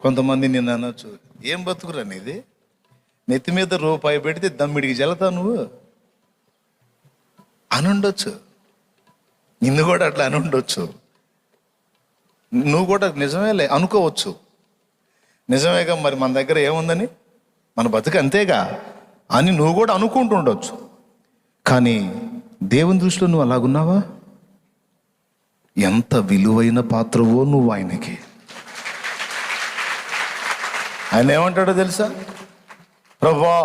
కొంతమంది నిన్ను అనొచ్చు, ఏం బతుకురా నీది, నెత్తి మీద రూపాయి పెడితే దమ్మిడికి జలతావు నువ్వు అని ఉండొచ్చు. నిన్ను కూడా అట్లా అని ఉండొచ్చు. నువ్వు కూడా నిజమేలే అనుకోవచ్చు. నిజమేగా, మరి మన దగ్గర ఏముందని, మన బతుకు అంతేగా అని నువ్వు కూడా అనుకుంటూ ఉండొచ్చు. కానీ దేవుని దృష్టిలో నువ్వు అలాగున్నావా? ఎంత విలువైన పాత్రవో నువ్వు ఆయనకి. ఆయన ఏమంటాడో తెలుసా? ప్రభువా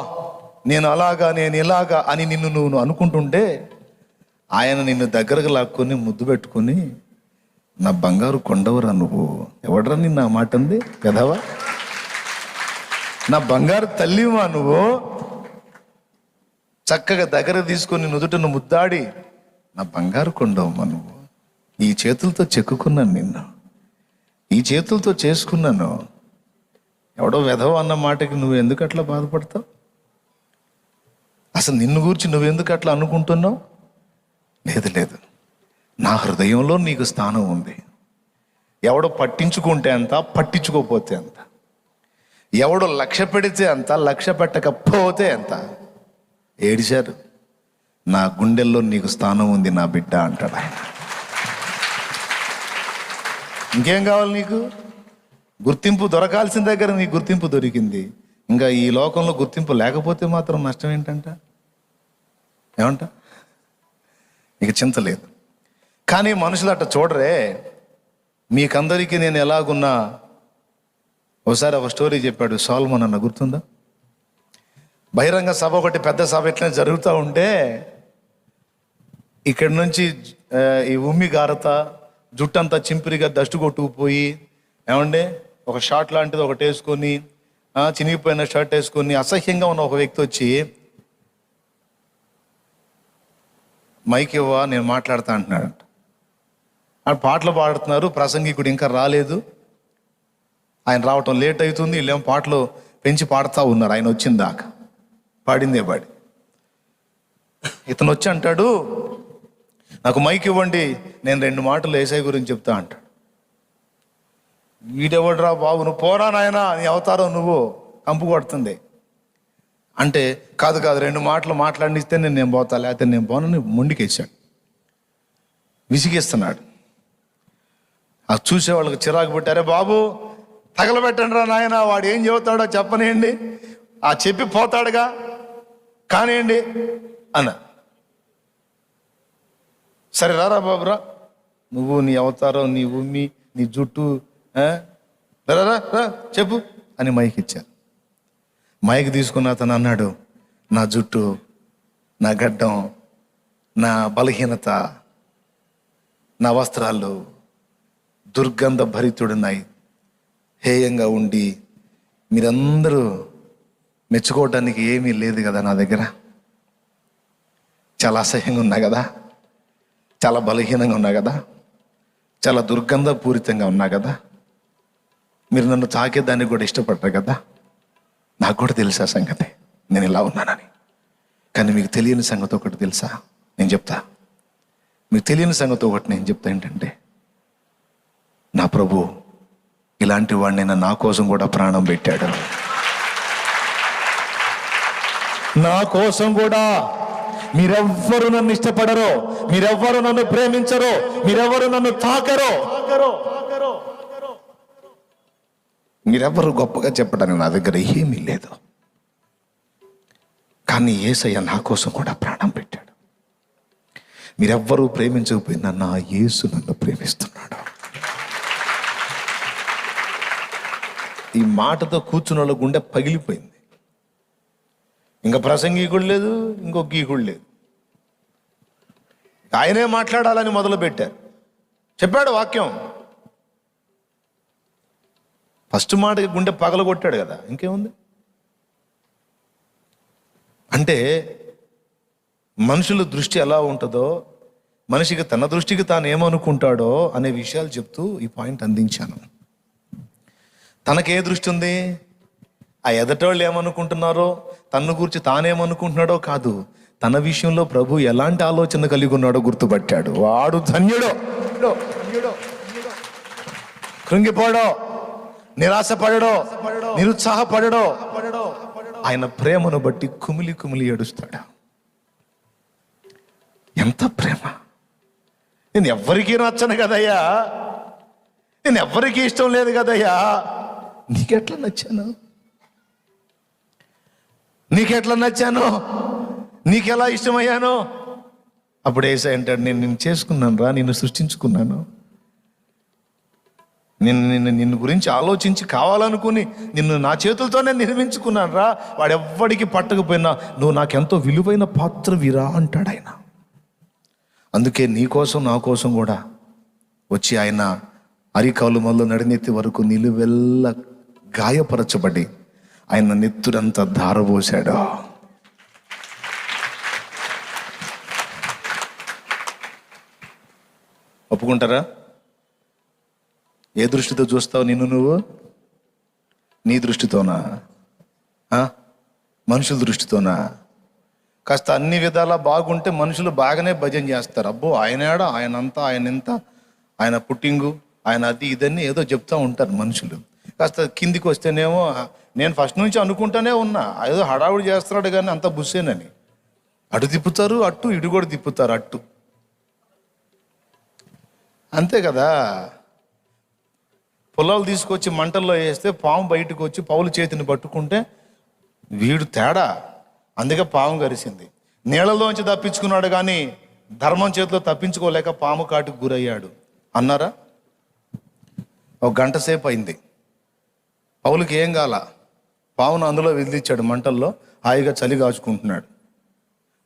నేను అలాగా, నేను ఇలాగా అని నువ్వు అనుకుంటుంటే ఆయన నిన్ను దగ్గరకు లాక్కొని ముద్దు పెట్టుకొని, నా బంగారు కొండవరా నువ్వు, ఎవడరా నిన్న ఆ మాట అంది కదవా, నా బంగారు తల్లివా నువ్వు, చక్కగా దగ్గర తీసుకొని నుదుటను ముద్దాడి, నా బంగారు కొండవమ్మా నువ్వు, ఈ చేతులతో చెక్కుకున్నాను నిన్ను, ఈ చేతులతో చేసుకున్నాను. ఎవడో వెధవ అన్న మాటకి నువ్వు ఎందుకు అట్లా బాధపడతావు? అసలు నిన్ను గురించి నువ్వెందుకు అట్లా అనుకుంటున్నావు? లేదు, నా హృదయంలో నీకు స్థానం ఉంది. ఎవడో పట్టించుకుంటే అంత, పట్టించుకోపోతే అంత, ఎవడో లక్ష్య పెడితే అంత, లక్ష్య పెట్టకపోతే అంత. ఏడిశారు, నా గుండెల్లో నీకు స్థానం ఉంది నా బిడ్డ అంటాడు ఆయన. ఇంకేం కావాలి నీకు? గుర్తింపు దొరకాల్సిన దగ్గర నీకు గుర్తింపు దొరికింది. ఇంకా ఈ లోకంలో గుర్తింపు లేకపోతే మాత్రం నష్టం ఏంటంట? ఏమంట? ఇక చింత లేదు. కానీ మనుషులు అట్ట చూడరే. మీకందరికీ నేను ఎలాగున్నా, ఒకసారి ఒక స్టోరీ చెప్పాడు సోలొమన్ అన్న, గుర్తుందా? బహిరంగ సభ ఒకటి, పెద్ద సభ ఎట్లా జరుగుతూ ఉంటే ఇక్కడి నుంచి ఈ ఉమ్మి గారత, జుట్టంతా చింపిరిగా దష్టు కొట్టుకుపోయి, ఏమండే ఒక షార్ట్ లాంటిది ఒకటి వేసుకొని, చినిగిపోయిన షర్ట్ వేసుకొని అసహ్యంగా ఉన్న ఒక వ్యక్తి వచ్చి, మైక్ ఇవ్వా నేను మాట్లాడతా అంటున్నాడంట. ఆ పాటలు పాడుతున్నారు, ప్రసంగికుడు ఇంకా రాలేదు, ఆయన రావటం లేట్ అవుతుంది, వీళ్ళేమో పాటలు పెంచి పాడుతూ ఉన్నారు. ఆయన వచ్చిన దాకా పాడిందే పాడి, ఇతను వచ్చి అంటాడు, నాకు మైక్ ఇవ్వండి, నేను 2 మాటలు యేసయ్య గురించి చెప్తా అంటాడు. వీడెవడరా బాబు, నువ్వు పోరా నాయనా, నీ అవతారం నువ్వు కంపు కొడుతుంది అంటే, కాదు 2 మాటలు మాట్లాడిస్తే నేను పోతా, లేకపోతే నేను పోనని మొండికేసాడు, విసిగిస్తున్నాడు. ఆ చూసేవాళ్ళకి చిరాకు పెట్టారే, బాబు తగలబెట్టండి రా నాయన, వాడు ఏం చెబుతాడో చెప్పనేయండి, ఆ చెప్పి పోతాడుగా కానివ్వండి అన్న. సరే రారా బాబురా, నువ్వు నీ అవతారం, నీ ఉమ్మి, నీ జుట్టు, రా చెప్పు అని మైక్ ఇచ్చారు. మైక్ తీసుకున్న అతను అన్నాడు, నా జుట్టు, నా గడ్డం, నా బలహీనత, నా వస్త్రాలు దుర్గంధ భరితుడున్నాయి, హేయంగా ఉండి మీరందరూ మెచ్చుకోవటానికి ఏమీ లేదు కదా నా దగ్గర, చాలా అసహ్యంగా ఉన్నా కదా, చాలా బలహీనంగా ఉన్నా కదా, చాలా దుర్గంధ పూరితంగా ఉన్నా కదా, మీరు నన్ను తాకేదానికి కూడా ఇష్టపడరు కదా, నాకు కూడా తెలుసా సంగతి నేను ఇలా ఉన్నానని. కానీ మీకు తెలియని సంగతి ఒకటి తెలుసా, నేను చెప్తా. మీకు తెలియని సంగతి ఒకటి నేను చెప్తా, ఏంటంటే నా ప్రభు ఇలాంటి వాడినైనా నా కోసం కూడా ప్రాణం పెట్టాడు. నా కోసం కూడా. మీరెవ్వరు నన్ను ఇష్టపడరో, మీరెవ్వరు నన్ను ప్రేమించరో, మీరెవ్వరు నన్ను తాకరో, మీరెవ్వరు గొప్పగా చెప్పడానికి నా దగ్గర ఏమీ లేదు. కానీ యేసయ్య నా కోసం కూడా ప్రాణం పెట్టాడు. మీరెవ్వరూ ప్రేమించకపోయినా నా యేసు నన్ను ప్రేమిస్తున్నాడు. ఈ మాటతో కూర్చున్న వాళ్ళ గుండె పగిలిపోయింది. ఇంకా ప్రసంగికుడు లేదు, ఇంకో గీకుడు లేదు, ఆయనే మాట్లాడాలని మొదలు పెట్టారు. చెప్పాడు వాక్యం, ఫస్ట్ మాటకి గుండె పగలగొట్టాడు కదా, ఇంకేముంది. అంటే మనుషుల దృష్టి ఎలా ఉంటుందో, మనిషికి తన దృష్టికి తాను ఏమనుకుంటాడో అనే విషయాలు చెప్తూ ఈ పాయింట్ అందించాను. తనకే దృష్టి ఉంది, ఆ ఎదటోళ్ళు ఏమనుకుంటున్నారో, తన గురించి తానేమనుకుంటున్నాడో కాదు, తన విషయంలో ప్రభు ఎలాంటి ఆలోచన కలిగి ఉన్నాడో గుర్తుపట్టాడు. వాడు ధన్యుడో, కృంగిపోడో, నిరాశపడడో, నిరుత్సాహపడడో, ఆయన ప్రేమను బట్టి కుమిలి కుమిలి ఏడుస్తాడు. ఎంత ప్రేమ! నేను ఎవ్వరికీ నచ్చను కదయ్యా, నేను ఎవ్వరికీ ఇష్టం లేదు కదయ్యా, నీకెట్లా నచ్చాను? నీకెట్లా నచ్చాను? నీకెలా ఇష్టమయ్యాను? అప్పుడు యేసయ్య అంటాడు, నేను నిన్ను చేసుకున్నాను రా, నిన్ను సృష్టించుకున్నాను, నిన్ను గురించి ఆలోచించి కావాలనుకుని నిన్ను నా చేతులతోనే నిర్మించుకున్నాను రా. వాడెవ్వడికి పట్టకపోయినా నువ్వు నాకెంతో విలువైన పాత్రవిరా అంటాడు ఆయన. అందుకే నీ కోసం నా కోసం కూడా వచ్చి ఆయన అరికాలు మొదలు నడినెత్తి వరకు నిలువెల్ల గాయపరచబడి ఆయన నెత్తురంతా ధారపోశాడు. ఒప్పుకుంటారా? ఏ దృష్టితో చూస్తావు నిన్ను నువ్వు? నీ దృష్టితోనా? మనుషుల దృష్టితోనా? కాస్త అన్ని విధాలా బాగుంటే మనుషులు బాగానే భజన చేస్తారు. అబ్బో ఆయనాడా, ఆయనంతా, ఆయన ఎంత, ఆయన పుట్టింగు, ఆయన అది ఇదన్నీ ఏదో చెప్తూ ఉంటారు మనుషులు. కాస్త కిందికి వస్తేనేమో నేను ఫస్ట్ నుంచి అనుకుంటానే ఉన్నా ఏదో హడావుడి చేస్తున్నాడు కానీ అంత బుస్సేనని. అటు తిప్పుతారు, అటు ఇటు కూడా తిప్పుతారు, అటు అంతే కదా. పొలాలు తీసుకొచ్చి మంటల్లో వేస్తే పాము బయటకు వచ్చి పౌలు చేతిని పట్టుకుంటే వీడు తేడా, అందుకే పాము గరిసింది. నీళ్ళలోంచి తప్పించుకున్నాడు కానీ ధర్మం చేతిలో తప్పించుకోలేక పాము కాటుకు గురయ్యాడు అన్నారా? ఒక గంట సేపు అయింది, పౌలుకి ఏం కాల, పావును అందులో విదిలిచ్చాడు, మంటల్లో హాయిగా చలి కాచుకుంటున్నాడు.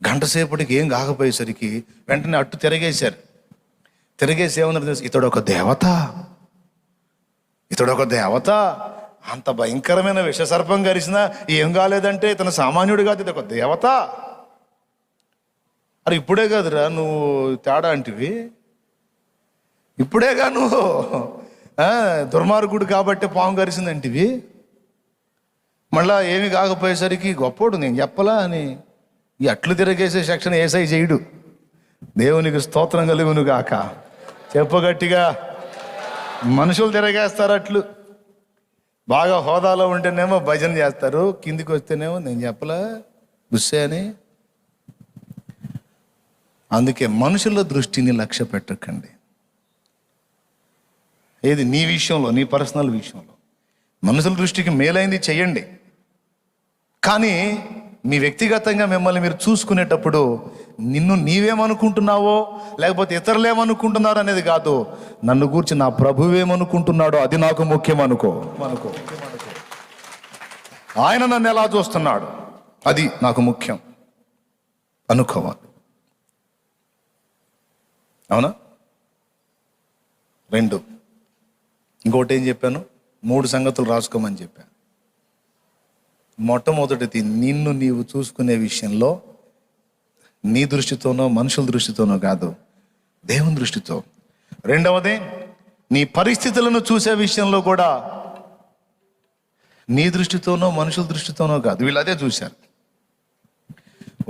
గంట సేపటికి ఏం కాకపోయేసరికి వెంటనే అట్టు తిరగేశారు. తిరగేసి ఏమన్నారు తెలుసు? ఇతడు ఒక దేవత, ఇతడు ఒక దేవత, అంత భయంకరమైన విషసర్పం గరిసినా ఏం కాలేదంటే ఇతను సామాన్యుడు కాదు, ఇది ఒక దేవత. అరే ఇప్పుడే కాదురా నువ్వు తేడా అంటివి, ఇప్పుడేగా నువ్వు దుర్మార్గుడు కాబట్టి పాము గరిసిందంటివి, మళ్ళా ఏమి కాకపోయేసరికి గొప్పోడు నేను చెప్పలా అని ఈ అట్లు తిరగేసే సెక్షన్ ఏసై చేయడు. దేవునికి స్తోత్రం కలుగును గాక. చెప్పగట్టిగా. మనుషులు తిరగేస్తారు అట్లు, బాగా హోదాలో ఉంటేనేమో భజన చేస్తారు, కిందికి వస్తేనేమో నేను చెప్పలా గుస్సే అని. అందుకే మనుషుల దృష్టిని లక్ష్య పెట్టకండి. ఏది నీ విషయంలో, నీ పర్సనల్ విషయంలో మనుషుల దృష్టికి మేలైంది చెయ్యండి, కానీ మీ వ్యక్తిగతంగా మిమ్మల్ని మీరు చూసుకునేటప్పుడు నిన్ను నీవేమనుకుంటున్నావో లేకపోతే ఇతరులు ఏమనుకుంటున్నారు అనేది కాదు, నన్ను గూర్చి నా ప్రభువేమనుకుంటున్నాడో అది నాకు ముఖ్యం అనుకో. ఆయన నన్ను ఎలా చూస్తున్నాడు అది నాకు ముఖ్యం అనుకోవాలి. అవునా? 2 ఇంకోటి ఏం చెప్పాను? 3 సంగతులు రాసుకోమని చెప్పాను. మొట్టమొదటిది, నిన్ను నీవు చూసుకునే విషయంలో నీ దృష్టితోనో మనుషుల దృష్టితోనో కాదు, దేవుని దృష్టితో. 2వది, నీ పరిస్థితులను చూసే విషయంలో కూడా నీ దృష్టితోనో మనుషుల దృష్టితోనో కాదు. వీళ్ళు అదే చూశారు.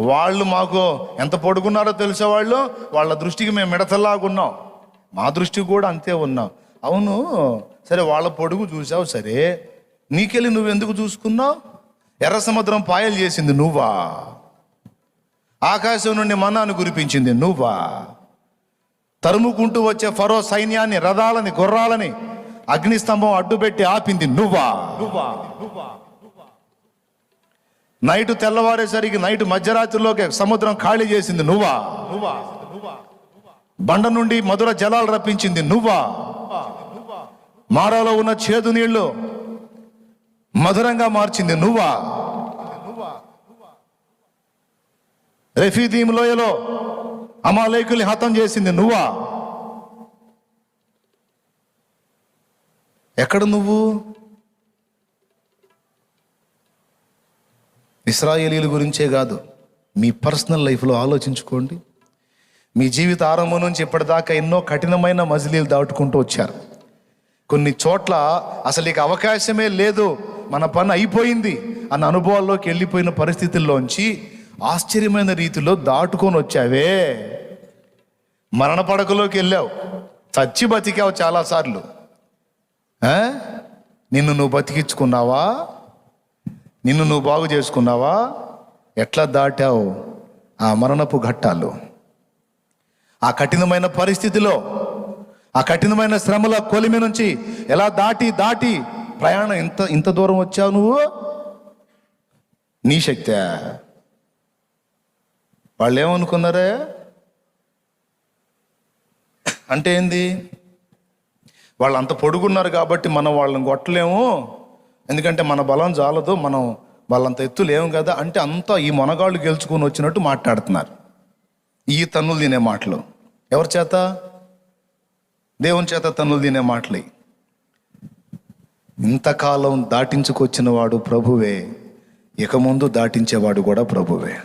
వాళ్ళు మాకు ఎంత పొడుగున్నారో తెలిసే వాళ్ళు, వాళ్ళ దృష్టికి మేము మిడతల్లాగున్నాం, మా దృష్టికి కూడా అంతే ఉన్నాం. అవును సరే, వాళ్ళ పొడుగు చూసావు సరే, నీకెళ్ళి నువ్వెందుకు చూసుకున్నావు? ఎర్ర సముద్రం పాయలు చేసింది నువ్వా? ఆకాశం నుండి మన్నాను కురిపించింది నువ్వా? తరుముకుంటూ వచ్చే ఫరో సైన్యాన్ని, రథాలని, గుర్రాలని అగ్నిస్తంభం అడ్డుపెట్టి ఆపింది నువ్వా? నైటు తెల్లవారేసరికి, నైటు మధ్యరాత్రిలోకి సముద్రం ఖాళీ చేసింది నువ్వా? బండ నుండి మధుర జలాలు రప్పించింది నువ్వా? మారాలో ఉన్న చేదు నీళ్లు మధురంగా మార్చింది నువ్వా? రెఫీదీం లోయలో అమాలేకుల్ని హతం చేసింది నువ్వా? ఎక్కడ నువ్వు? ఇశ్రాయేలీల గురించే కాదు, మీ పర్సనల్ లైఫ్లో ఆలోచించుకోండి. మీ జీవిత ఆరంభం నుంచి ఇప్పటిదాకా ఎన్నో కఠినమైన మజిలీలు దాటుకుంటూ వచ్చారు. కొన్ని చోట్ల అసలు ఇక అవకాశమే లేదు, మన పని అయిపోయింది అన్న అనుభవాల్లోకి వెళ్ళిపోయిన పరిస్థితుల్లోంచి ఆశ్చర్యమైన రీతిలో దాటుకొని వచ్చావే. మరణ పడకలోకి వెళ్ళావు, చచ్చి బతికావు చాలాసార్లు. నిన్ను నువ్వు బతికించుకున్నావా? నిన్ను నువ్వు బాగు చేసుకున్నావా? ఎట్లా దాటావు ఆ మరణపు ఘట్టాలు? ఆ కఠినమైన పరిస్థితిలో, ఆ కఠినమైన శ్రమల కొలిమి నుంచి ఎలా దాటి ప్రయాణం ఇంత దూరం వచ్చావు నువ్వు? నీ శక్తే? వాళ్ళు ఏమనుకున్నారే? అంటే ఏంది? వాళ్ళు అంత పొడుగున్నారు కాబట్టి మనం వాళ్ళని కొట్టలేము, ఎందుకంటే మన బలం చాలదు, మనం వాళ్ళంత ఎత్తు లేము కదా అంటే అంతా ఈ మొనగాళ్ళు గెలుచుకొని వచ్చినట్టు మాట్లాడుతున్నారు. ఈ తన్నులు తినే మాటలు ఎవరి చేత? దేవుని చేత తన్నులు తినే మాటలు. ఇంతకాలం దాటించుకొచ్చిన వాడు ప్రభువే, ఇక ముందు దాటించేవాడు కూడా ప్రభువే.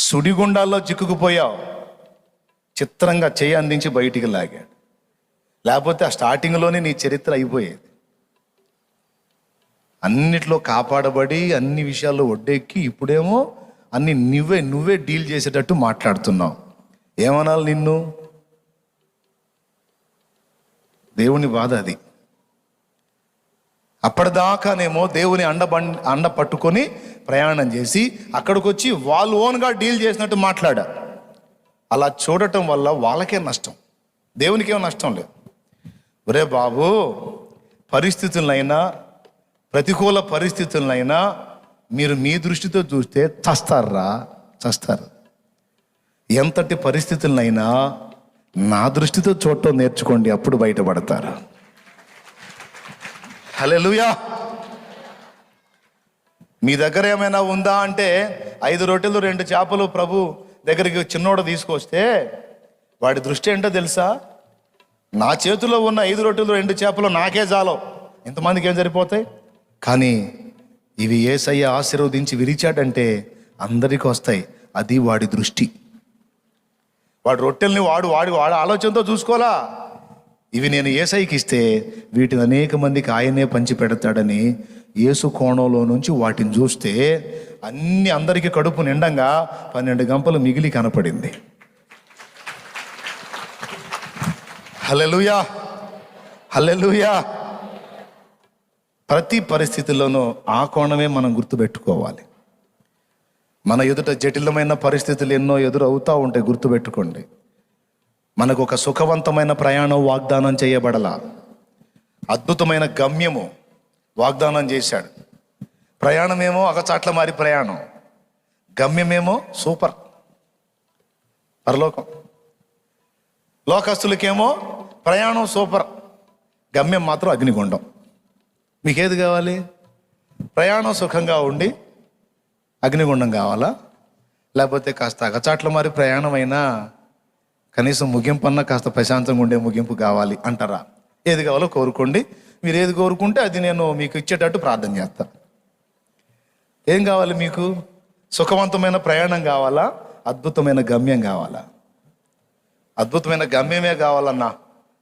సుడిగుండాల్లో చిక్కుకుపోయావు, చిత్రంగా చేయి అందించి బయటికి లాగాడు. లేకపోతే ఆ స్టార్టింగ్లోనే నీ చరిత్ర అయిపోయేది. అన్నిట్లో కాపాడబడి అన్ని విషయాల్లో ఒడ్డెక్కి ఇప్పుడేమో అన్ని నువ్వే డీల్ చేసేటట్టు మాట్లాడుతున్నావు. ఏమనాలి నిన్ను? దేవుని బాధ అది. అప్పటిదాకానేమో దేవుని అండ పట్టుకొని ప్రయాణం చేసి అక్కడికి వచ్చి వాళ్ళు ఓన్గా డీల్ చేసినట్టు మాట్లాడా. అలా చూడటం వల్ల వాళ్ళకే నష్టం, దేవునికేమో నష్టం లేదు. ఒరే బాబు, పరిస్థితులైనా ప్రతికూల పరిస్థితులైనా మీరు మీ దృష్టితో చూస్తే చస్తారు. ఎంతటి పరిస్థితులైనా నా దృష్టితో చూడటం నేర్చుకోండి, అప్పుడు బయటపడతారు. హల్లెలూయా. మీ దగ్గర ఏమైనా ఉందా అంటే 5 రొట్టెలు 2 చేపలు ప్రభు దగ్గరికి చిన్నోడు తీసుకొస్తే వాడి దృష్టి ఏంటో తెలుసా? నా చేతిలో ఉన్న 5 రొట్టెలు 2 చేపలు నాకే చాలవు, ఇంతమందికి ఏం సరిపోతాయి? కానీ ఇవి యేసయ్య ఆశీర్వదించి విరిచాడంటే అందరికీ వస్తాయి. అది వాడి దృష్టి. వాడు రొట్టెల్ని వాడు ఆలోచనతో చూసుకోవాలా. ఇవి నేను యేసయ్యకి ఇస్తే వీటిని అనేక మందికి ఆయనే పంచి పెడతాడని యేసు కోణంలో నుంచి వాటిని చూస్తే అన్ని అందరికీ కడుపు నిండంగా 12 గంపలు మిగిలి కనపడింది. హల్లెలూయా, హల్లెలూయా. ప్రతి పరిస్థితుల్లోనూ ఆ కోణమే మనం గుర్తుపెట్టుకోవాలి. మన ఎదుట జటిలమైన పరిస్థితులు ఎన్నో ఎదురవుతూ ఉంటాయి, గుర్తుపెట్టుకోండి. మనకు ఒక సుఖవంతమైన ప్రయాణం వాగ్దానం చేయబడలా, అద్భుతమైన గమ్యము వాగ్దానం చేశాడు. ప్రయాణమేమో అగచాట్ల మారి ప్రయాణం, గమ్యమేమో సూపర్ పరలోకం. లోకస్తులకేమో ప్రయాణం సూపర్, గమ్యం మాత్రం అగ్నిగుండం. మీకేది కావాలి? ప్రయాణం సుఖంగా ఉండి అగ్నిగుండం కావాలా? లేకపోతే కాస్త అగచాట్ల మారి ప్రయాణం అయినా కనీసం ముగింపు అన్నా కాస్త ప్రశాంతంగా ఉండే ముగింపు కావాలి అంటారా? ఏది కావాలో కోరుకోండి. మీరు ఏది కోరుకుంటే అది నేను మీకు ఇచ్చేటట్టు ప్రార్థన చేస్తా. ఏం కావాలి మీకు? సుఖవంతమైన ప్రయాణం కావాలా? అద్భుతమైన గమ్యం కావాలా? అద్భుతమైన గమ్యమే కావాలన్నా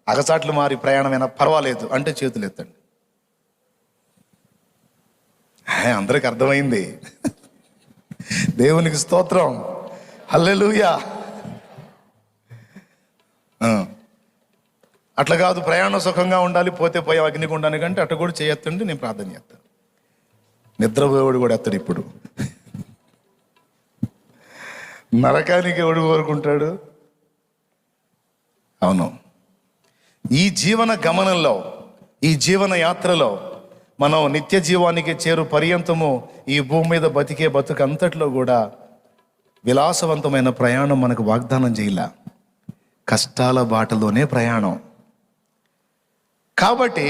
అగచాట్లు మారి ప్రయాణమైనా పర్వాలేదు అంటే చేతులు ఎత్తండి. అందరికి అర్థమైంది. దేవునికి స్తోత్రం, హల్లెలూయా. అట్లా కాదు, ప్రయాణం సుఖంగా ఉండాలి, పోతే పోయే అగ్నిగుండానికి అంటే అట్లా కూడా చేయొద్దండి, నేను ప్రార్థన చేస్తాను. నిద్రపోయేవాడు కూడా ఎత్తాడు. ఇప్పుడు నరకానికి ఎవడు కోరుకుంటాడు? అవును. ఈ జీవన గమనంలో, ఈ జీవన యాత్రలో మనం నిత్య జీవానికి చేరు పర్యంతము ఈ భూమి మీద బతికే బతుకంతట్లో కూడా విలాసవంతమైన ప్రయాణం మనకు వాగ్దానం చేయలే, కష్టాల బాటలోనే ప్రయాణం. కాబట్టి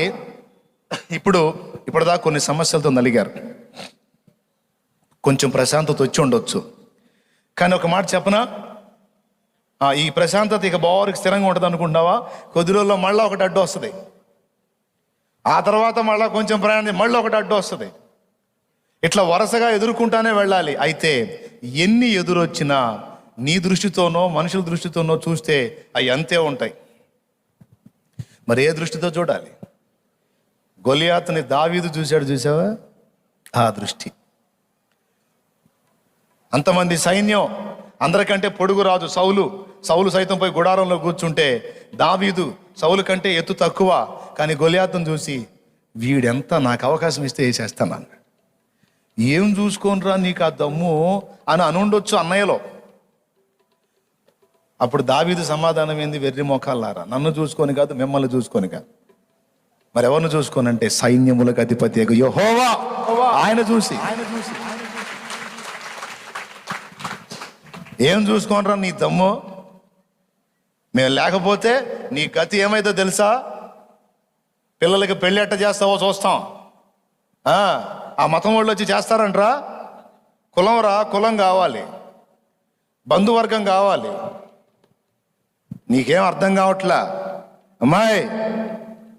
ఇప్పుడుదా కొన్ని సమస్యలతో నలిగారు, కొంచెం ప్రశాంతత వచ్చి ఉండొచ్చు. కానీ ఒక మాట చెప్పనా, ఈ ప్రశాంతత ఇక బాగా స్థిరంగా ఉంటుంది అనుకుంటున్నావా? కొద్ది రోజుల్లో మళ్ళీ ఒకటి అడ్డు వస్తుంది, ఆ తర్వాత మళ్ళీ కొంచెం ప్రయాణం మళ్ళీ ఒకటి అడ్డు వస్తుంది. ఇట్లా వరుసగా ఎదుర్కొంటానే వెళ్ళాలి. అయితే ఎన్ని ఎదురొచ్చినా నీ దృష్టితోనో మనుషుల దృష్టితోనో చూస్తే అవి అంతే ఉంటాయి. మరి ఏ దృష్టితో చూడాలి? గొలియాతుని దావీదు చూసావా? ఆ దృష్టి. అంతమంది సైన్యం, అందరికంటే పొడుగు రాజు సౌలు సైతం పోయి గుడారంలో కూర్చుంటే దావీదు సౌలు కంటే ఎత్తు తక్కువ, కానీ గొలియాతును చూసి వీడెంత, నాకు అవకాశం ఇస్తే వేసేస్తాను అన్నాడు. ఏం చూసుకోనరా నీకు ఆ దమ్ము అని అనుండొచ్చు అన్నయ్యలో. అప్పుడు దావీదు సమాధానం ఏంది? వెర్రి మోకాళ్ళారా, నన్ను చూసుకొని కాదు, మిమ్మల్ని చూసుకొని కాదు, మరి ఎవరిని చూసుకొని అంటే సైన్యములకు అధిపతి యెహోవా ఆయన చూసి. ఏం చూసుకోనరా నీ దమ్ము, మేము లేకపోతే నీ గతి ఏమైతే తెలుసా? పిల్లలకి పెళ్ళి ఎట్ట చేస్తావో చూస్తాం. ఆ మతం వాళ్ళు వచ్చి చేస్తారంట్రా. కులం రా, కులం కావాలి, బంధువర్గం కావాలి. నీకేం అర్థం కావట్లా అమ్మాయి,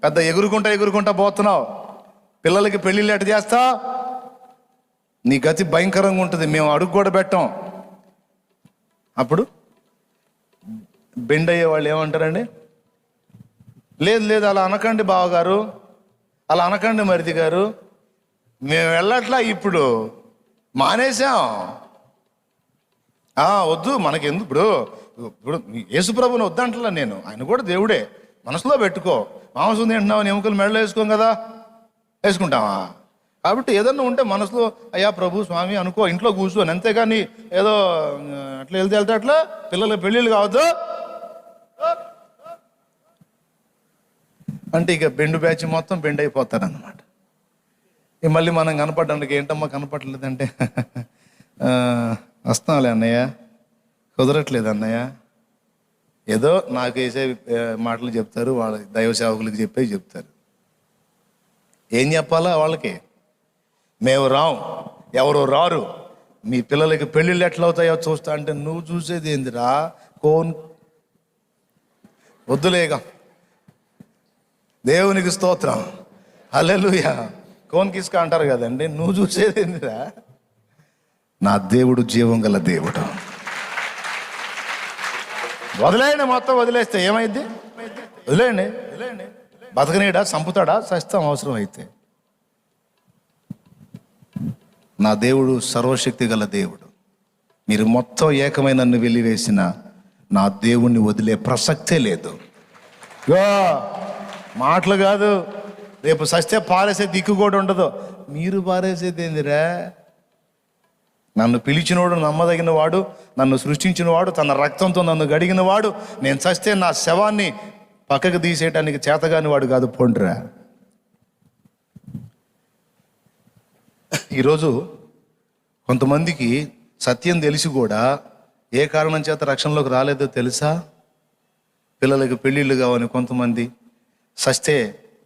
పెద్ద ఎగురుకుంటా పోతున్నావు. పిల్లలకి పెళ్ళిళ్ళు ఎట్ట చేస్తా? నీ గతి భయంకరంగా ఉంటుంది, మేము అడుగు కూడా పెట్టాం. అప్పుడు బెండ్ అయ్యే వాళ్ళు ఏమంటారండి? లేదు అలా అనకండి బావగారు, అలా అనకండి మరిది గారు, మేము వెళ్ళట్లా, ఇప్పుడు మానేశాం. వద్దు మనకెందుకు, ఇప్పుడు యేసుప్రభుని వద్దంటలా నేను, ఆయన కూడా దేవుడే, మనసులో పెట్టుకో. మాంసం తింటున్నావు, ఎముకలు మెడలో వేసుకోం కదా, వేసుకుంటావా? కాబట్టి ఏదన్నా ఉంటే మనసులో అయ్యా ప్రభు స్వామి అనుకో, ఇంట్లో కూర్చోని, అంతేగాని ఏదో అట్లా వెళ్తే అట్లా పిల్లలకి పెళ్ళిళ్ళు కావద్దు అంటే ఇక బెండు బ్యాచ్ మొత్తం బెండ్ అయిపోతారన్నమాట. మళ్ళీ మనం కనపడడానికి ఏంటమ్మా కనపడలేదంటే వస్తాంలే అన్నయ్య, కుదరట్లేదు అన్నయ్య, ఏదో నాకు వేసే మాటలు చెప్తారు, వాళ్ళ దైవ సేవకులకి చెప్తారు. ఏం చెప్పాలా వాళ్ళకి? మేము రాం, ఎవరో రారు, మీ పిల్లలకి పెళ్ళిళ్ళు ఎట్లా అవుతాయో చూస్తా అంటే నువ్వు చూసేది ఏందిరా? వద్దులేగా, దేవునికి స్తోత్రం, హల్లెలూయా. కోన్ కిస్కా అంటారు కదండి, నువ్వు చూసేది ఏందిరా? నా దేవుడు జీవం గల దేవుడు. వదిలేయండి, మొత్తం వదిలేస్తే ఏమైంది? వదిలేయండి. బతకనీడా, చంపుతాడా, సస్తాం అవసరం అయితే. నా దేవుడు సర్వశక్తి గల దేవుడు. మీరు మొత్తం ఏకమై నన్ను వెలివేసిన నా దేవుణ్ణి వదిలే ప్రసక్తే లేదు. మాటలు కాదు, రేపు సస్తే పారేసే దిక్కు కూడా ఉండదు. మీరు పారేసేది ఏందిరా? నన్ను పిలిచినవాడు నమ్మదగిన వాడు, నన్ను సృష్టించిన వాడు, తన రక్తంతో నన్ను గడిగిన వాడు, నేను చస్తే నా శవాన్ని పక్కకు తీసేయటానికి చేతగాని వాడు కాదు, పొండ్రా. ఈరోజు కొంతమందికి సత్యం తెలిసి కూడా ఏ కారణం చేత రక్షణలోకి రాలేదో తెలుసా? పిల్లలకి పెళ్ళిళ్ళు కావని కొంతమంది, సస్తే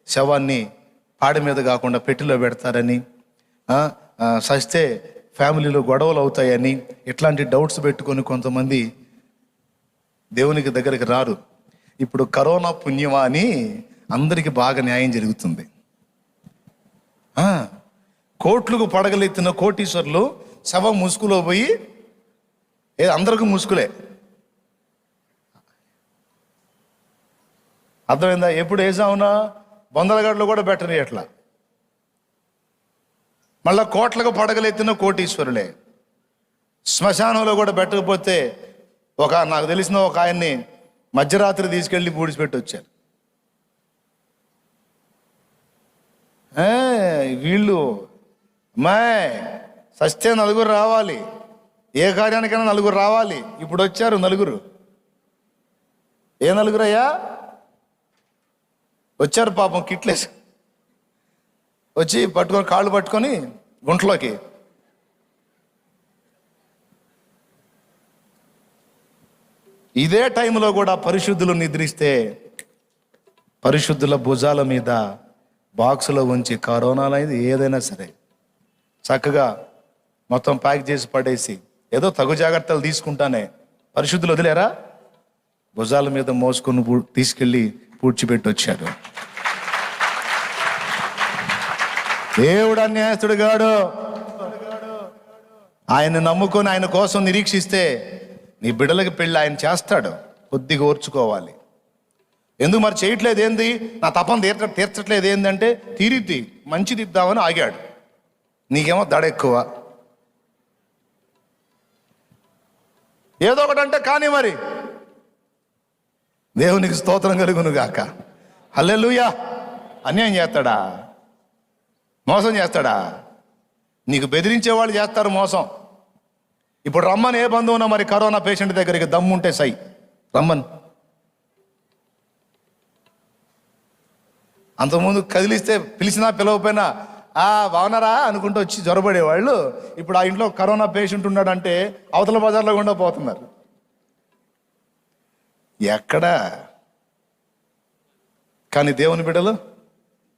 శవాన్ని పాడ మీద కాకుండా పెట్టెలో పెడతారని, సస్తే ఫ్యామిలీలో గొడవలు అవుతాయని, ఇట్లాంటి డౌట్స్ పెట్టుకొని కొంతమంది దేవునికి దగ్గరికి రారు. ఇప్పుడు కరోనా పుణ్యమా అని అందరికీ బాగా న్యాయం జరుగుతుంది. కోట్లకు పడగలెత్తిన కోటీశ్వర్లు శవం ముసుగులో పోయి, అందరికీ ముసుగులే. అర్థమైందా? ఎప్పుడు వేసావునా బొందలగడ్డలో కూడా బెటర్ ఎట్లా. మళ్ళా కోట్లకు పడగలెత్తిన కోటీశ్వరులే. శ్మశానంలో కూడా పెట్టకపోతే నాకు తెలిసిన ఒక ఆయన్ని మధ్యరాత్రి తీసుకెళ్ళి పూడిచిపెట్టి వచ్చారు. వీళ్ళు సస్తే నలుగురు రావాలి, ఏ కార్యానికైనా నలుగురు రావాలి. ఇప్పుడు వచ్చారు నలుగురు. ఏ నలుగురు అయ్యా? వచ్చారు పాపం, కిట్లేసి వచ్చి పట్టుకొని, కాళ్ళు పట్టుకొని గుంటలోకి. ఇదే టైంలో కూడా పరిశుద్ధులు నిద్రిస్తే పరిశుద్ధుల భుజాల మీద బాక్సులో ఉంచి కరోనాలైంది ఏదైనా సరే చక్కగా మొత్తం ప్యాక్ చేసి పడేసి ఏదో తగు జాగ్రత్తలు తీసుకుంటానే పరిశుద్ధులు వదిలేరా? భుజాల మీద మోసుకొని తీసుకెళ్ళి పూడ్చిపెట్టి వచ్చాడు. దేవుడు అన్యాయస్తుడు గాడు. ఆయన నమ్ముకొని ఆయన కోసం నిరీక్షిస్తే నీ బిడ్డలకి పెళ్ళి ఆయన చేస్తాడు. కొద్దిగా ఓర్చుకోవాలి. ఎందుకు మరి చేయట్లేదు ఏంది? నా తపన తీర్చట్లేదు ఏందంటే తీరిద్ది, మంచిది ఇద్దామని ఆగాడు. నీకేమో దడ ఎక్కువ. ఏదో ఒకటి అంటే కానీ మరి దేవునికి స్తోత్రం కలుగును గాక. హల్లెలూయా. అన్యాయం చేస్తాడా? మోసం చేస్తాడా? నీకు బెదిరించే వాళ్ళు చేస్తారు మోసం. ఇప్పుడు రమ్మని ఏ బంధువునా మరి కరోనా పేషెంట్ దగ్గరికి దమ్ముంటే సై రమ్మని. అంతకుముందు కదిలిస్తే పిలిచినా పిలవపోయినా బాగున్నారా అనుకుంటూ వచ్చి జ్వరపడేవాళ్ళు ఇప్పుడు ఆ ఇంట్లో కరోనా పేషెంట్ ఉన్నాడంటే అవతల బజార్లో గుండా పోతున్నారు. ఎక్కడా? కానీ దేవుని బిడ్డలు,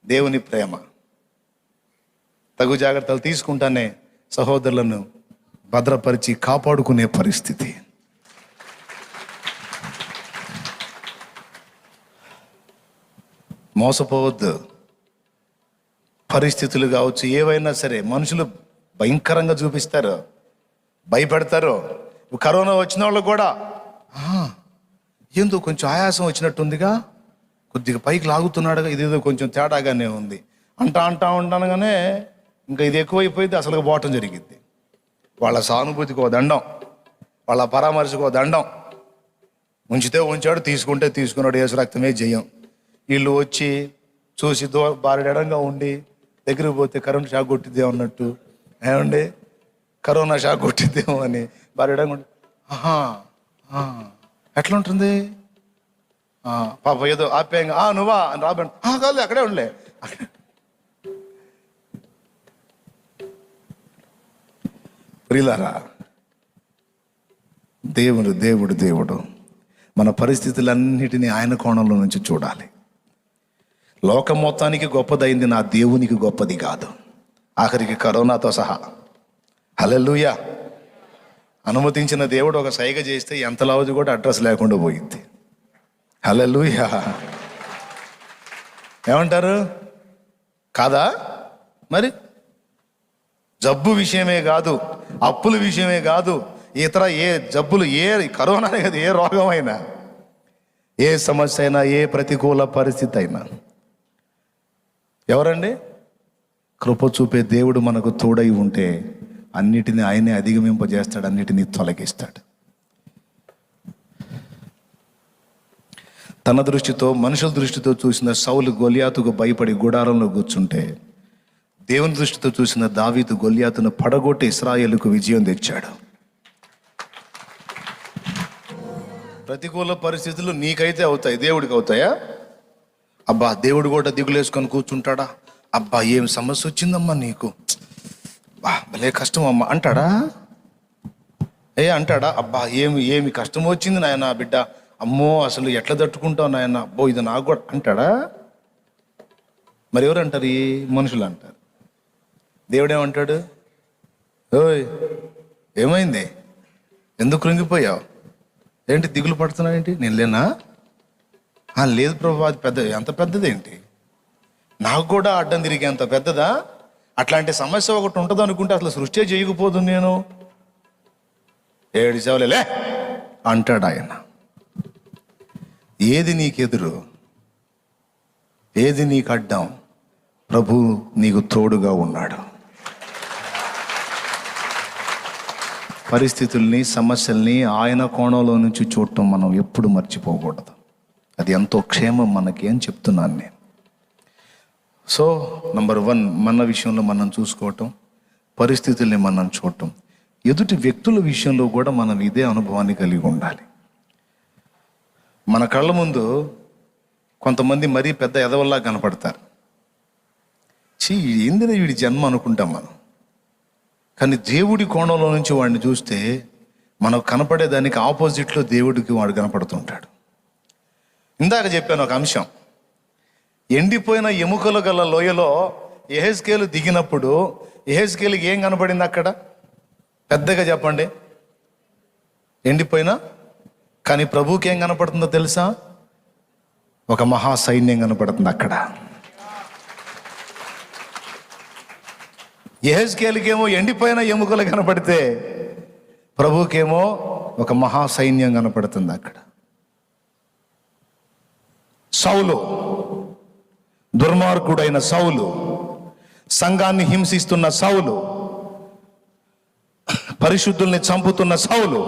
దేవుని ప్రేమ, తగు జాగ్రత్తలు తీసుకుంటానే సహోదరులను భద్రపరిచి కాపాడుకునే పరిస్థితి. మోసపోవద్దు. పరిస్థితులు కావచ్చు, ఏవైనా సరే మనుషులు భయంకరంగా చూపిస్తారు, భయపెడతారు. కరోనా వచ్చిన వాళ్ళు కూడా ఏందో కొంచెం ఆయాసం వచ్చినట్టుందిగా, కొద్దిగా పైకి లాగుతున్నాడుగా, ఇదేదో కొంచెం తేడాగానే ఉంది అంటా ఉంటానుగానే ఇంకా ఇది ఎక్కువైపోయింది, అసలు పోవటం జరిగింది. వాళ్ళ సానుభూతికి ఓ దండం, వాళ్ళ పరామర్శకు ఓ దండం. ఉంచితే ఉంచాడు, తీసుకుంటే తీసుకున్నాడు, యేసు రక్తమే జయం. వీళ్ళు వచ్చి చూసి బారెడంగా ఉండి దగ్గరికి పోతే కరోనా షాక్ కొట్టిద్దేమో అన్నట్టు, ఏమండి కరోనా షాక్ కొట్టిద్దేమో అని బారెడంగా ఉండి ఎట్లా ఉంటుంది పాప ఏదో ఆప్యాయంగా నువ్వా అని రాబడి కాదు అక్కడే ఉండలే. ప్రియులారా, దేవుడు మన పరిస్థితులన్నిటినీ ఆయన కోణంలో నుంచి చూడాలి. లోకం మొత్తానికి గొప్పదైంది నా దేవునికి గొప్పది కాదు, ఆఖరికి కరోనాతో సహా. హల్లెలూయా. అనుమతించిన దేవుడు ఒక సైగ చేస్తే ఎంత లావుది కూడా అడ్రస్ లేకుండా పోయింది. హల్లెలూయా. ఏమంటారు? కాదా? మరి జబ్బు విషయమే కాదు, అప్పుల విషయమే కాదు, ఇతర ఏ జబ్బులు, ఏ కరోనానే కాదు, ఏ రోగమైనా, ఏ సమస్య అయినా, ఏ ప్రతికూల పరిస్థితి అయినా, ఎవరండి? కృప చూపే దేవుడు మనకు తోడై ఉంటే అన్నిటినీ ఆయనే అధిగమింపజేస్తాడు, అన్నిటినీ తొలగిస్తాడు. తన దృష్టితో, మనుషుల దృష్టితో చూసిన సౌలు గొలియాతుకు భయపడి గుడారంలో కూర్చుంటే, దేవుని దృష్టితో చూసిన దావీదు గొలియాతును పడగొట్టి ఇశ్రాయేలుకు విజయం తెచ్చాడు. ప్రతికూల పరిస్థితులు నీకైతే అవుతాయి, దేవుడికి అవుతాయా? అబ్బా దేవుడు కూడా దిగులేసుకొని కూర్చుంటాడా? అబ్బా ఏం సమస్య వచ్చిందమ్మా నీకు, భలే కష్టం అమ్మా అంటాడా? అంటాడా? అబ్బా ఏమి కష్టం వచ్చింది నాయన బిడ్డ, అమ్మో అసలు ఎట్లా తట్టుకుంటావు నాయన, అబ్బో ఇది నాకు కూడా అంటాడా? మరి ఎవరు అంటారు? ఈ మనుషులు అంటారు. దేవుడేమంటాడు? ఓయ్ ఏమైంది, ఎందుకు కృంగిపోయావు, ఏంటి దిగులు పడుతున్నావు, ఏంటి నేను లేనా? లేదు ప్రభు, అది ఎంత పెద్దదేంటి, నాకు కూడా అడ్డం తిరిగి అంత పెద్దదా? అట్లాంటి సమస్య ఒకటి ఉంటుంది అనుకుంటే అసలు సృష్టి చేయకపోదు నేను, 7 సేవలే అంటాడు ఆయన. ఏది నీకెదురు, ఏది నీకు అడ్డం, ప్రభు నీకు తోడుగా ఉన్నాడు. పరిస్థితుల్ని, సమస్యల్ని ఆయన కోణంలో నుంచి చూడటం మనం ఎప్పుడు మర్చిపోకూడదు. అది ఎంతో క్షేమం మనకి అని చెప్తున్నాను నేను. సో నంబర్ 1, మన విషయంలో మనం చూసుకోవటం, పరిస్థితుల్ని మనం చూడటం. ఎదుటి వ్యక్తుల విషయంలో కూడా మనం ఇదే అనుభవాన్ని కలిగి ఉండాలి. మన కళ్ళ ముందు కొంతమంది మరీ పెద్ద ఎదవల్లా కనపడతారు. ఏందిరా వీడి జన్మ అనుకుంటాం మనం. కానీ దేవుడి కోణంలో నుంచి వాడిని చూస్తే మనకు కనపడేదానికి ఆపోజిట్లో దేవుడికి వాడు కనపడుతుంటాడు. ఇందాక చెప్పాను ఒక అంశం, ఎండిపోయిన ఎముకలు గల లోయలో యెహెజ్కేలు దిగినప్పుడు యెహెజ్కేలుకి ఏం కనపడింది అక్కడ? పెద్దగా చెప్పండి. ఎండిపోయినా, కానీ ప్రభువుకి ఏం కనపడుతుందో తెలుసా? ఒక మహా సైన్యం కనపడుతుంది అక్కడ. యెహెజ్కేలుకేమో ఎండిపోయిన ఎముకలు కనపడితే ప్రభువుకేమో ఒక మహా సైన్యం కనపడుతుంది అక్కడ. సౌలు, దుర్మార్గుడైన సౌలు, సంఘాన్ని హింసిస్తున్న సౌలు, పరిశుద్ధుల్ని చంపుతున్న సౌలు.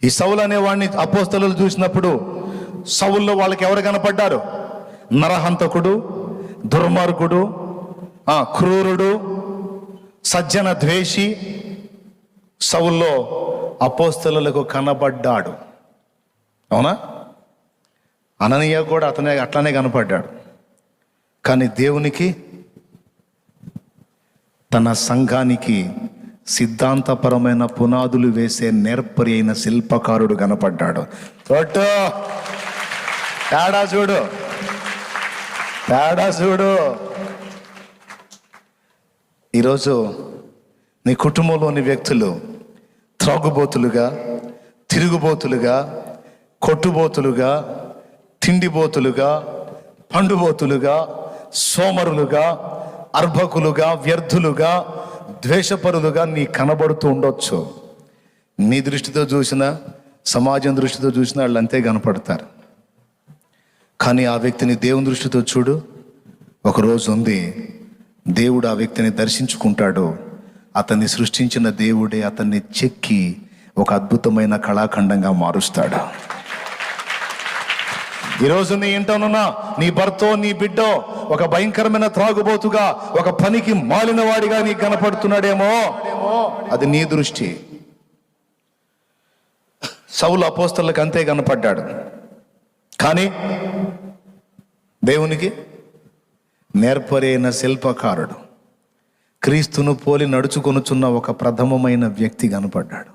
ఈ సౌలు అనేవాడిని అపోస్తలులు చూసినప్పుడు సౌల్లో వాళ్ళకి ఎవరు కనపడ్డారు? నరహంతకుడు, దుర్మార్గుడు, క్రూరుడు, సజ్జన ద్వేషి సౌల్లో అపోస్తలులకు కనబడ్డాడు. అవునా? అననీయ కూడా అట్లనే కనపడ్డాడు. కానీ దేవునికి, తన సంఘానికి సిద్ధాంతపరమైన పునాదులు వేసే నేర్పరి అయిన శిల్పకారుడు కనపడ్డాడు. తేడా చూడు. ఈరోజు నీ కుటుంబంలోని వ్యక్తులు త్రాగుబోతులుగా, తిరుగుబోతులుగా, కొట్టుబోతులుగా, తిండిబోతులుగా, పండుబోతులుగా, సోమరులుగా, అర్భకులుగా, వ్యర్థులుగా, ద్వేషపరులుగా నీ కనబడుతూ ఉండొచ్చు. నీ దృష్టితో చూసినా, సమాజం దృష్టితో చూసినా వాళ్ళు అంతే కనపడతారు. కానీ ఆ వ్యక్తిని దేవుని దృష్టితో చూడు. ఒకరోజు ఉంది, దేవుడు ఆ వ్యక్తిని దర్శించుకుంటాడు. అతన్ని సృష్టించిన దేవుడే అతన్ని చెక్కి ఒక అద్భుతమైన కళాఖండంగా మారుస్తాడు. ఈరోజు నీ ఇంటనున్నా నీ భర్తో, నీ బిడ్డో ఒక భయంకరమైన త్రాగుబోతుగా, ఒక పనికి మాలిన వాడిగా నీకు కనపడుతున్నాడేమో, అది నీ దృష్టి. సౌలు అపోస్తలులకు అంతే కనపడ్డాడు. కానీ దేవునికి నేర్పరైన శిల్పకారుడు, క్రీస్తును పోలి నడుచుకొనుచున్న ఒక ప్రథమమైన వ్యక్తి కనపడ్డాడు.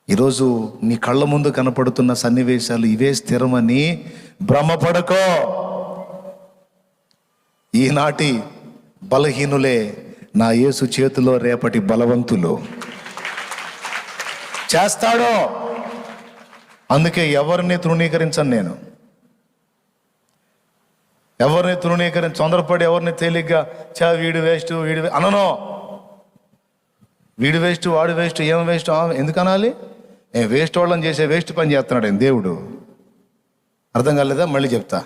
ఈరోజు నీ కళ్ళ ముందు కనపడుతున్న సన్నివేశాలు ఇవే స్థిరమని భ్రమపడకో. ఈనాటి బలహీనులే నా యేసు చేతిలో రేపటి బలవంతులు. చేస్తాడో. అందుకే ఎవరిని తృణీకరించను నేను. ఎవరిని తొందరపడి ఎవరిని తేలిగ్గా వీడు వేస్ట్ అననో. వీడు వేస్ట్, వాడు వేస్ట్, ఏం వేస్ట్ ఎందుకు అనాలి? వేస్ట్ వాళ్ళని చేసే వేస్ట్ పని చేస్తున్నాడు ఆయన దేవుడు. అర్థం కాలేదా? మళ్ళీ చెప్తా.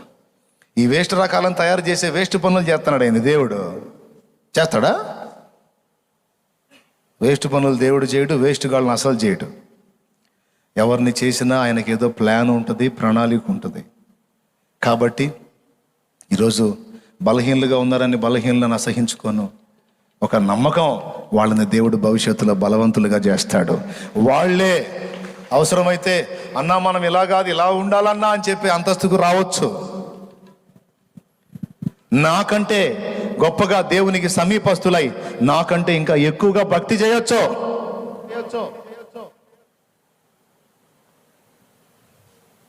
ఈ వేస్ట్ రకాలను తయారు చేసే వేస్ట్ పనులు చేస్తున్నాడు ఆయన దేవుడు. చేస్తాడా? వేస్ట్ పనులు దేవుడు చేయడు, వేస్ట్ గాళ్ళని అసలు చేయడు. ఎవరిని చేసినా ఆయనకి ఏదో ప్లాన్ ఉంటుంది, ప్రణాళిక ఉంటుంది. కాబట్టి ఈరోజు బలహీనులుగా ఉన్నారని బలహీనులను అసహించుకోను. ఒక నమ్మకం, వాళ్ళని దేవుడు భవిష్యత్తులో బలవంతులుగా చేస్తాడు. వాళ్ళే అవసరమైతే అన్నా మనం ఇలా కాదు ఇలా ఉండాలన్నా అని చెప్పి అంతస్తుకు రావచ్చు. నాకంటే గొప్పగా దేవునికి సమీపస్తులై నాకంటే ఇంకా ఎక్కువగా భక్తి చేయొచ్చు.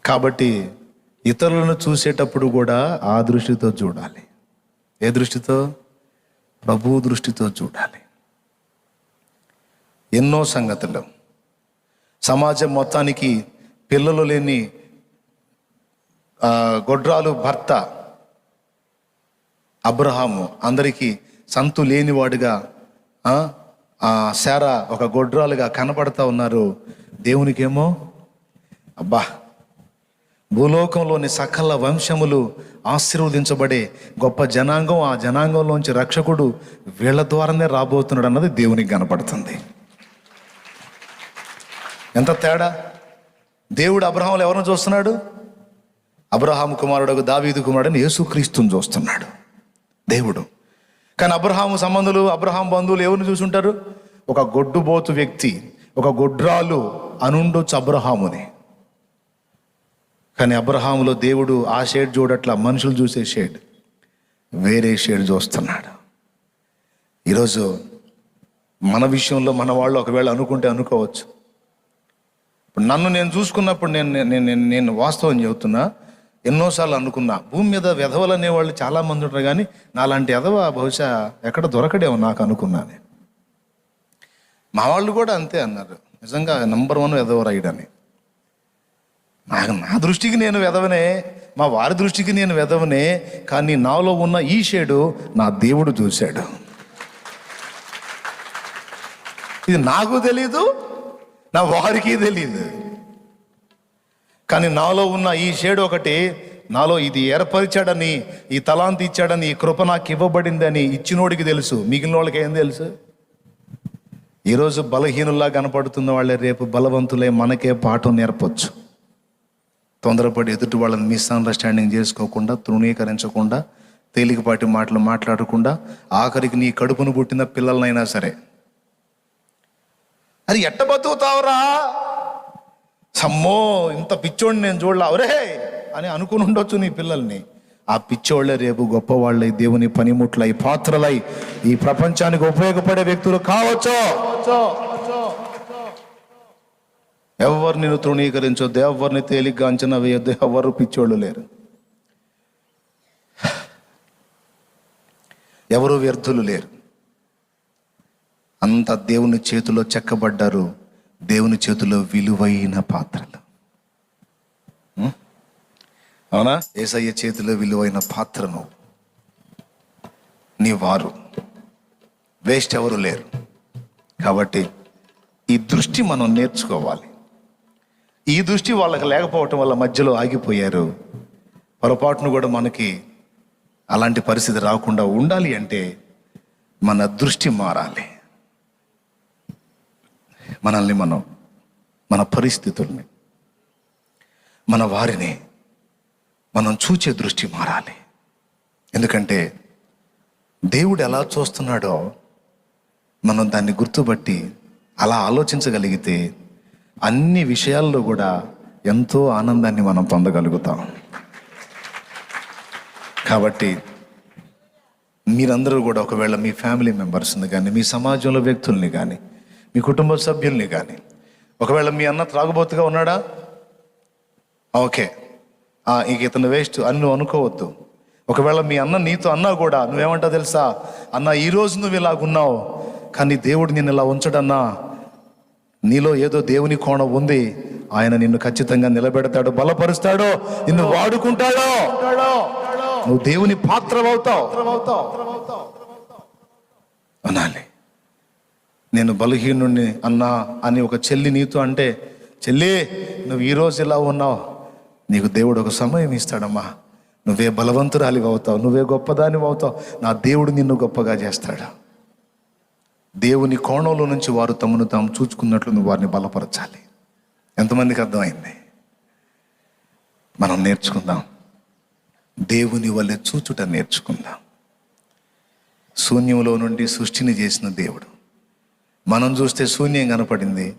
కాబట్టి ఇతరులను చూసేటప్పుడు కూడా ఆ దృష్టితో చూడాలి. ఏ దృష్టితో? ప్రభు దృష్టితో చూడాలి. ఎన్నో సంగతులు సమాజం మొత్తానికి పిల్లలు లేని గొడ్రాలు భర్త అబ్రహాము, అందరికీ సంతు లేనివాడుగా, శారా ఒక గొడ్రాలుగా కనపడతా ఉన్నారు. దేవునికేమో అబ్బా, భూలోకంలోని సకల వంశములు ఆశీర్వదించబడే గొప్ప జనాంగం, ఆ జనాంగంలోంచి రక్షకుడు వీళ్ళ ద్వారానే రాబోతున్నాడు అన్నది దేవునికి కనపడుతుంది. ఎంత తేడా! దేవుడు అబ్రహాములో ఎవరిని చూస్తున్నాడు? అబ్రహాము కుమారుడు దావీదు కుమారుడు యేసుక్రీస్తుని చూస్తున్నాడు దేవుడు. కానీ అబ్రహాము సంబంధులు, అబ్రహాం బంధువులు ఎవరిని చూసుంటారు? ఒక గొడ్డుబోతు వ్యక్తి, ఒక గొడ్రాలు అనుండొచ్చు అబ్రహాముని. కానీ అబ్రహాములో దేవుడు ఆ షేడ్ చూడట్లా, మనుషులు చూసే షేడ్ వేరే షేడ్ చూస్తున్నాడు. ఈరోజు మన విషయంలో మన వాళ్ళు ఒకవేళ అనుకోవచ్చు. ఇప్పుడు నన్ను నేను చూసుకున్నప్పుడు నేను వాస్తవం చెబుతున్నా, ఎన్నోసార్లు అనుకున్నా, భూమి మీద వెధవలు అనేవాళ్ళు చాలామంది ఉంటారు, కానీ నాలాంటి ఎదవ బహుశా ఎక్కడ దొరకడేమో నాకు అనుకున్నాను. మా వాళ్ళు కూడా అంతే అన్నారు, నిజంగా నంబర్ 1 వెధవరాయుడని. నా దృష్టికి నేను వెధవనే, మా వారి దృష్టికి నేను వెధవనే, కానీ నాలో ఉన్న ఈ షేడు నా దేవుడు చూశాడు. ఇది నాకు తెలీదు, నా వారికి తెలీదు. కానీ నాలో ఉన్న ఈ షేడు ఒకటి, నాలో ఇది ఏర్పరిచాడని, ఈ తలాంతి ఇచ్చాడని, ఈ కృప నాకు ఇవ్వబడిందని ఇచ్చినోడికి తెలుసు. మిగిలిన వాళ్ళకి ఏం తెలుసు? ఈరోజు బలహీనుల్లా కనపడుతున్న వాళ్ళే రేపు బలవంతులే మనకే పాఠం నేర్పొచ్చు. తొందరపడి ఎదుటి వాళ్ళని మిస్అండర్స్టాండింగ్ చేసుకోకుండా, తృణీకరించకుండా, తేలికపాటి మాటలు మాట్లాడకుండా, ఆఖరికి నీ కడుపును పుట్టిన పిల్లలనైనా సరే, అది ఎట్ట బతుకుతావురా, సమ్మో ఇంత పిచ్చోడిని నేను చూడలా ఒరే అని అనుకుని ఉండొచ్చు నీ పిల్లల్ని. ఆ పిచ్చోళ్ళే రేపు గొప్పవాళ్ళై, దేవుని పనిముట్లై, పాత్రలై, ఈ ప్రపంచానికి ఉపయోగపడే వ్యక్తులు కావచ్చు. ఎవరు నిన్ను తృణీకరించొద్దు, ఎవరిని తేలిగ్గా అంచనా వేయొద్దు, ఎవరు పిచ్చోళ్ళు లేరు, ఎవరు వ్యర్థులు లేరు. అంత దేవుని చేతిలో చెక్కబడ్డారు, దేవుని చేతిలో విలువైన పాత్రలు. అవునా? యేసయ్య చేతిలో విలువైన పాత్రను నీ వారు, వేస్ట్ ఎవరు లేరు. కాబట్టి ఈ దృష్టి మనం నేర్చుకోవాలి. ఈ దృష్టి వాళ్ళకి లేకపోవటం వల్ల మధ్యలో ఆగిపోయారు. పొరపాటును కూడా మనకి అలాంటి పరిస్థితి రాకుండా ఉండాలి అంటే మన దృష్టి మారాలి. మనల్ని మనం, మన పరిస్థితుల్ని, మన వారిని మనం చూచే దృష్టి మారాలి. ఎందుకంటే దేవుడు ఎలా చూస్తున్నాడో మనం దాన్ని గుర్తుపట్టి అలా ఆలోచించగలిగితే అన్ని విషయాల్లో కూడా ఎంతో ఆనందాన్ని మనం పొందగలుగుతాం. కాబట్టి మీరందరూ కూడా ఒకవేళ మీ ఫ్యామిలీ మెంబర్స్ని కానీ, మీ సమాజంలో వ్యక్తుల్ని కానీ, మీ కుటుంబ సభ్యుల్ని కానీ, ఒకవేళ మీ అన్న త్రాగుబోతుగా ఉన్నాడా, ఓకే ఇక ఇతను వేస్ట్ అని నువ్వు అనుకోవద్దు. ఒకవేళ మీ అన్న నీతో అన్నా కూడా నువ్వేమంటావు తెలుసా, అన్న ఈరోజు నువ్వు ఇలాగున్నావు, కానీ దేవుడు నిన్ను ఇలా ఉంచడన్నా, నీలో ఏదో దేవుని కోణం ఉంది, ఆయన నిన్ను ఖచ్చితంగా నిలబెడతాడు, బలపరుస్తాడు, నిన్ను వాడుకుంటాడు, నువ్వు దేవుని పాత్రవవుతావు అనాలి. నేను బలహీనుణ్ణి అన్నా అని ఒక చెల్లి నీతో అంటే, చెల్లి నువ్వు ఈరోజు ఇలా ఉన్నావు, నీకు దేవుడు ఒక సమయం ఇస్తాడమ్మా, నువ్వే బలవంతురాలివి అవుతావు, నువ్వే గొప్పదానివి అవుతావు, నా దేవుడు నిన్ను గొప్పగా చేస్తాడు. దేవుని కోణంలో నుంచి వారు తమను తాము చూచుకున్నట్లు నువ్వు వారిని బలపరచాలి. ఎంతమందికి అర్థమైంది? మనం నేర్చుకుందాం, దేవుని వల్లే చూచుట నేర్చుకుందాం. శూన్యంలో నుండి సృష్టిని చేసిన దేవుడు, మనం చూస్తే శూన్యం కనపడింది,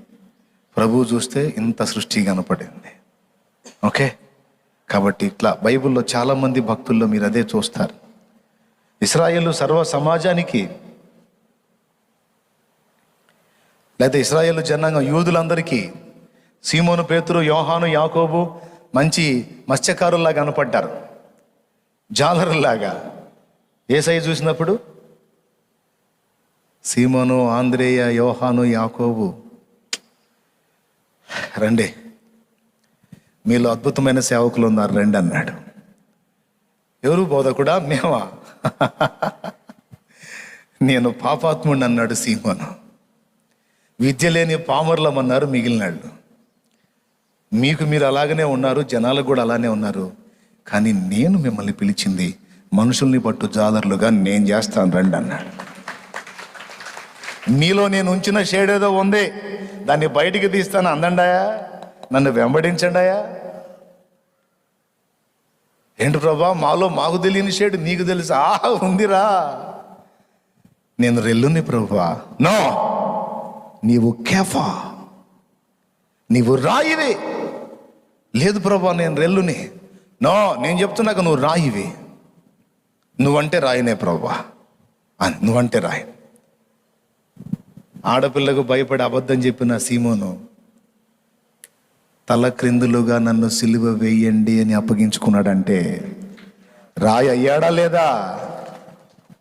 ప్రభువు చూస్తే ఇంత సృష్టి కనపడింది. ఓకే, కాబట్టి ఇట్లా బైబిల్లో చాలామంది భక్తుల్లో మీరు అదే చూస్తారు. ఇశ్రాయేలు సర్వ సమాజానికి, లేదా ఇశ్రాయేలు జనాంగం యూదులందరికీ సీమోను, పేతురు, యోహాను, యాకోబు మంచి మత్స్యకారుల్లాగా కనపడ్డారు, జాలరుల్లాగా. యేసయ్య చూసినప్పుడు సీమోను, ఆంద్రేయ, యోహాను, యాకోబు రండి, మీలో అద్భుతమైన సేవకులు ఉన్నారు రండి అన్నాడు. ఎవరు బోధకుడా? మేమా? నేను పాపాత్ముడిని అన్నాడు సీమోను. విద్య లేని పామర్లమన్నారు మిగిలినాళ్ళు. మీకు మీరు అలాగనే ఉన్నారు, జనాలకు కూడా అలానే ఉన్నారు, కానీ నేను మిమ్మల్ని పిలిచింది మనుషుల్ని పట్టు జాలర్లుగా నేను చేస్తాను రండి అన్నాడు. మీలో నేను ఉంచిన షేడ్ ఏదో ఉంది, దాన్ని బయటికి తీస్తాను అందండాయా, నన్ను వెంబడించండాయా. ఏంటి ప్రభా, మాలో మాకు తెలియని షేడ్ నీకు తెలుసా? ఉందిరా, నేను రెల్లుని ప్రభా. నో, నీవు కేఫా, నీవు రాయివి. లేదు ప్రభా నేను రెల్లుని. నో, నేను చెప్తున్నాక నువ్వు రాయివి. నువ్వంటే రాయినే ప్రభా, నువ్వంటే రాయి. ఆడపిల్లకు భయపడి అబద్ధం చెప్పిన సీమోను తల క్రిందులుగా నన్ను సిలువ వేయండి అని అప్పగించుకున్నాడంటే రాయి అయ్యాడా లేదా?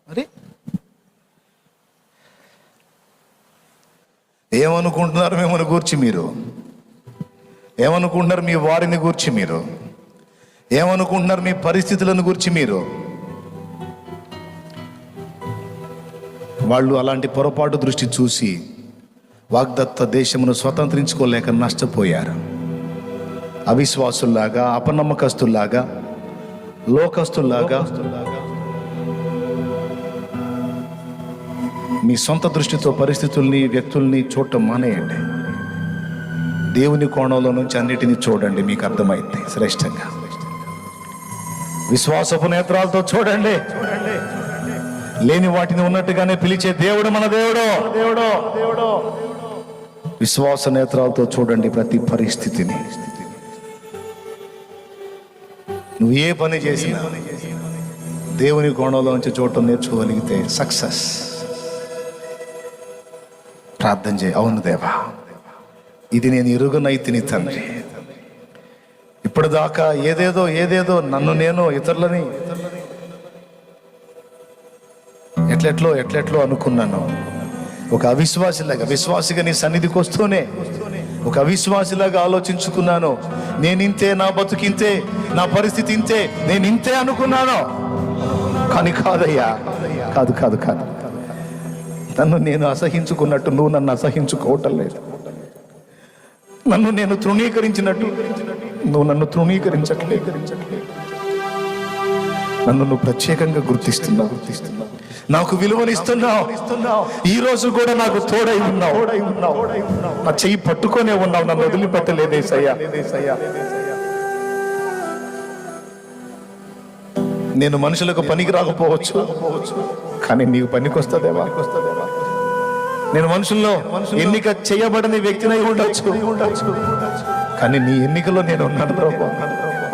మరి ఏమనుకుంటున్నారు మిమ్మల్ని గూర్చి మీరు? ఏమనుకుంటున్నారు మీ వారిని గూర్చి మీరు? ఏమనుకుంటున్నారు మీ పరిస్థితులను గూర్చి మీరు? వాళ్ళు అలాంటి పొరపాటు దృష్టి చూసి వాగ్దత్త దేశమును స్వతంత్రించుకోలేక నష్టపోయారు. అవిశ్వాసుల్లాగా, అపనమ్మకస్తుల్లాగా, లోకస్తుల్లాగా మీ సొంత దృష్టితో పరిస్థితుల్ని, వ్యక్తుల్ని చూడటం మానేయండి. దేవుని కోణంలో నుంచి అన్నిటినీ చూడండి, మీకు అర్థమైంది శ్రేష్టంగా. విశ్వాసపు నేత్రాలతో చూడండి. లేని వాటిని ఉన్నట్టుగానే పిలిచే దేవుడు మన దేవుడు. విశ్వాస నేత్రాలతో చూడండి ప్రతి పరిస్థితిని. నువ్వు ఏ పని చేసినా దేవుని కోణంలో నుంచి చూడటం నేర్చుకోగలిగితే సక్సెస్. ప్రార్థన చేయి. అవును దేవా, ఇది నేను ఎరుగనైతిని తండ్రి. ఇప్పటిదాకా ఏదేదో నన్ను నేను ఇతరులని ఎట్లెట్లో అనుకున్నాను. ఒక విశ్వాసిగా నీ సన్నిధికి వస్తూనే ఒక అవిశ్వాసిలాగా ఆలోచించుకున్నాను. నేనింతే, నా బతుకింతే, నా పరిస్థితి ఇంతే, నేను ఇంతే అనుకున్నాను. కానీ కాదయ్యా, కాదు. నన్ను నేను అసహించుకున్నట్టు నువ్వు నన్ను అసహించుకోవటం లేదు. నన్ను నేను తృణీకరించినట్టు నువ్వు నన్ను తృణీకరించట్లేదు. నన్ను నువ్వు ప్రత్యేకంగా గుర్తిస్తున్నావు. నాకు విలువనిస్తున్నావు. ఈ రోజు కూడా నాకు తోడై ఉన్నావు. నా చెయ్యి పట్టుకొనే ఉన్నావు. నన్ను వదిలిపెట్టలేదు యేసయ్యా. నేను మనుషులకు పనికి రాకపోవచ్చు, కానీ నీకు పనికి వస్తుందేవా. నేను మనుషుల్లో ఎన్నిక చేయబడని వ్యక్తినై ఉండొచ్చు, కానీ నీ ఎన్నికలో నేను ఉన్నాను ప్రభు.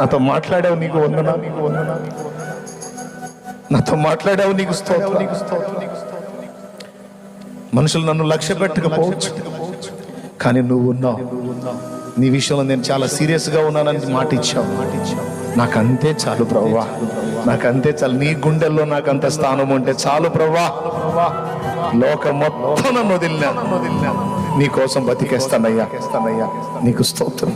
నాతో మాట్లాడావు, నీకు వందనాలు. నాతో మాట్లాడావు, నీకు స్తోత్రం. మనుషులు నన్ను లక్ష్య పెట్టకపోవచ్చు, కానీ నువ్వు ఉన్నావు. నీ విషయంలో నేను చాలా సీరియస్గా ఉన్నానని మాట ఇచ్చావు. నాకంతే చాలు ప్రభువా, నాకంతే చాలు. నీ గుండెల్లో నాకంత స్థానం ఉంటే చాలు ప్రభువా. లోకం మొత్తం నన్ను వదిలినా నీ కోసం బతికేస్తానయ్యా. నీకు స్తోత్రం.